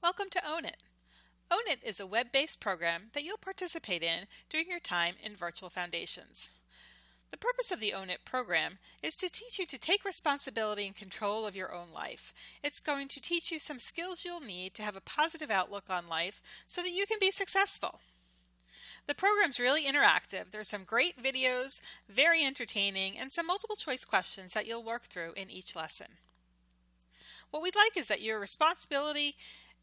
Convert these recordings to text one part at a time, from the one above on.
Welcome to Own It. Own It is a web-based program that you'll participate in during your time in Virtual Foundations. The purpose of the Own It program is to teach you to take responsibility and control of your own life. It's going to teach you some skills you'll need to have a positive outlook on life so that you can be successful. The program's really interactive. There's some great videos, very entertaining, and some multiple choice questions that you'll work through in each lesson. What we'd like is that your responsibility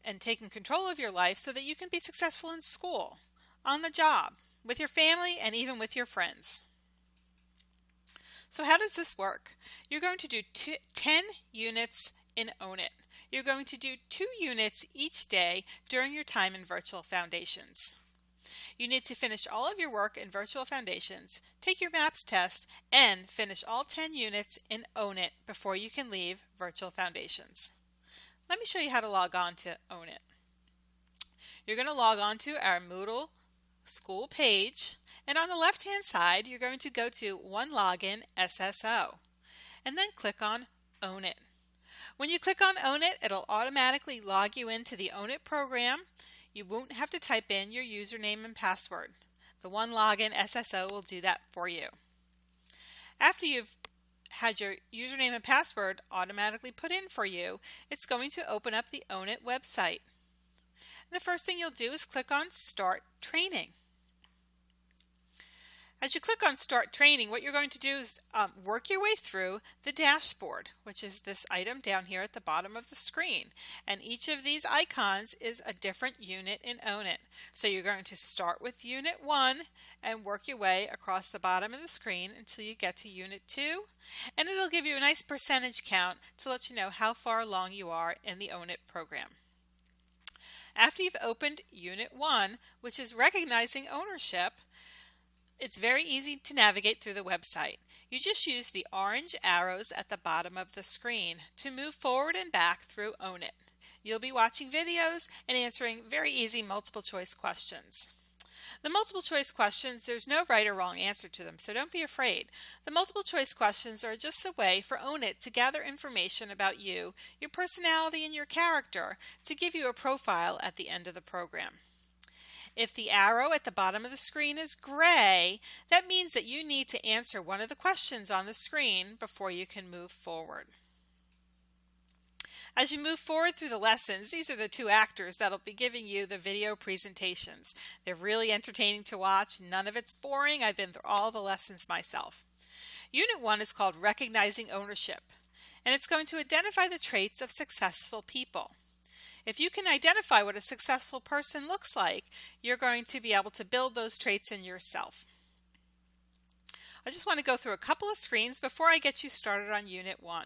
and taking control of your life so that you can be successful in school, on the job, with your family, and even with your friends. So how does this work? You're going to do 10 units in Own It. You're going to do 2 units each day during your time in Virtual Foundations. You need to finish all of your work in Virtual Foundations, take your MAPS test, and finish all 10 units in Own It before you can leave Virtual Foundations. Let me show you how to log on to Own It. You're going to log on to our Moodle school page, and on the left-hand side, you're going to go to OneLogin SSO, and then click on Own It. When you click on Own It, it'll automatically log you into the Own It program. You won't have to type in your username and password. The OneLogin SSO will do that for you. After you've had your username and password automatically put in for you, it's going to open up the Own It website. And the first thing you'll do is click on Start Training. As you click on Start Training, what you're going to do is work your way through the dashboard, which is this item down here at the bottom of the screen. And each of these icons is a different unit in Own It. So you're going to start with Unit 1 and work your way across the bottom of the screen until you get to Unit 2. And it'll give you a nice percentage count to let you know how far along you are in the Own It program. After you've opened Unit 1, which is recognizing ownership, it's very easy to navigate through the website. You just use the orange arrows at the bottom of the screen to move forward and back through Own It. You'll be watching videos and answering very easy multiple choice questions. The multiple choice questions, there's no right or wrong answer to them, so don't be afraid. The multiple choice questions are just a way for Own It to gather information about you, your personality, and your character to give you a profile at the end of the program. If the arrow at the bottom of the screen is gray, that means that you need to answer one of the questions on the screen before you can move forward. As you move forward through the lessons, these are the 2 actors that'll be giving you the video presentations. They're really entertaining to watch. None of it's boring. I've been through all the lessons myself. Unit 1 is called Recognizing Ownership, and it's going to identify the traits of successful people. If you can identify what a successful person looks like, you're going to be able to build those traits in yourself. I just want to go through a couple of screens before I get you started on Unit 1.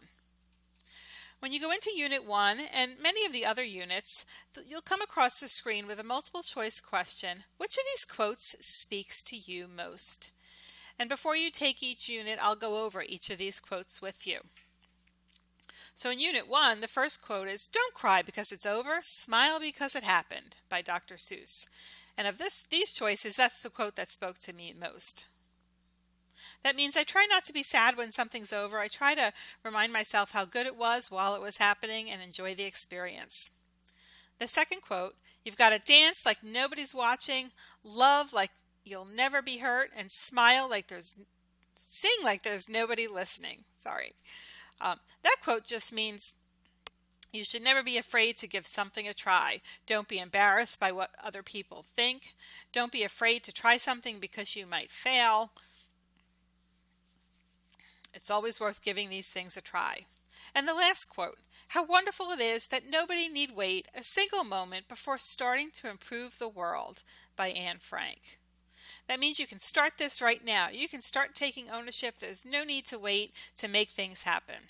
When you go into Unit 1 and many of the other units, you'll come across the screen with a multiple choice question. Which of these quotes speaks to you most? And before you take each unit, I'll go over each of these quotes with you. So in Unit 1, the first quote is, "Don't cry because it's over, smile because it happened," by Dr. Seuss. And of these choices, that's the quote that spoke to me most. That means I try not to be sad when something's over. I try to remind myself how good it was while it was happening and enjoy the experience. The second quote, "You've got to dance like nobody's watching, love like you'll never be hurt, and sing like there's nobody listening." Sorry. That quote just means you should never be afraid to give something a try. Don't be embarrassed by what other people think. Don't be afraid to try something because you might fail. It's always worth giving these things a try. And the last quote, "How wonderful it is that nobody need wait a single moment before starting to improve the world," by Anne Frank. That means you can start this right now. You can start taking ownership. There's no need to wait to make things happen.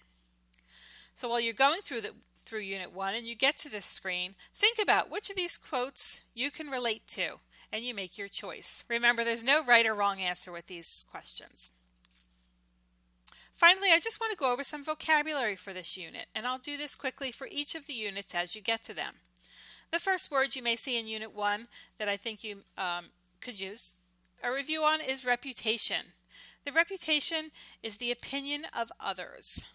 So while you're going through Unit 1 and you get to this screen, think about which of these quotes you can relate to, and you make your choice. Remember, there's no right or wrong answer with these questions. Finally, I just want to go over some vocabulary for this unit, and I'll do this quickly for each of the units as you get to them. The first words you may see in Unit 1 that I think you could use a review on is reputation. The reputation is the opinion of others.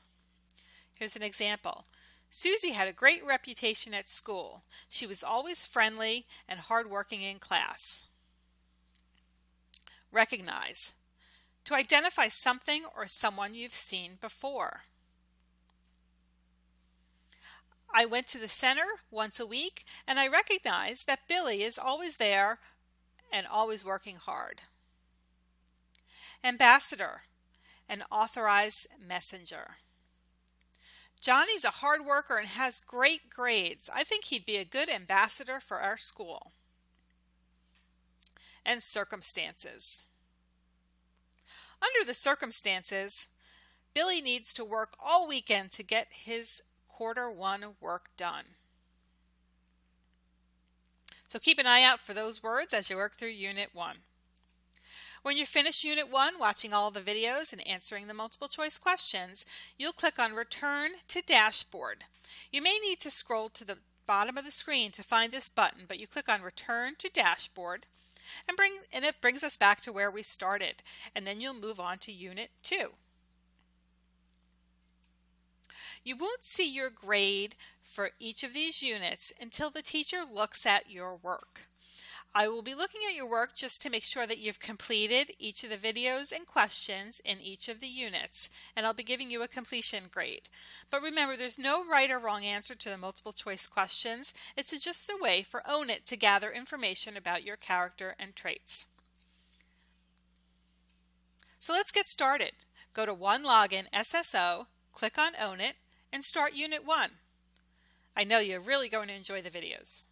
Here's an example. Susie had a great reputation at school. She was always friendly and hardworking in class. Recognize. To identify something or someone you've seen before. I went to the center once a week and I recognize that Billy is always there and always working hard. Ambassador, an authorized messenger. Johnny's a hard worker and has great grades. I think he'd be a good ambassador for our school. And circumstances. Under the circumstances, Billy needs to work all weekend to get his Q1 work done. So keep an eye out for those words as you work through Unit 1. When you finish Unit 1, watching all the videos and answering the multiple choice questions, you'll click on Return to Dashboard. You may need to scroll to the bottom of the screen to find this button, but you click on Return to Dashboard and it brings us back to where we started, and then you'll move on to Unit 2. You won't see your grade for each of these units until the teacher looks at your work. I will be looking at your work just to make sure that you've completed each of the videos and questions in each of the units, and I'll be giving you a completion grade. But remember, there's no right or wrong answer to the multiple choice questions. It's just a way for Own It to gather information about your character and traits. So let's get started. Go to OneLogin SSO, click on Own It, and start Unit 1. I know you're really going to enjoy the videos.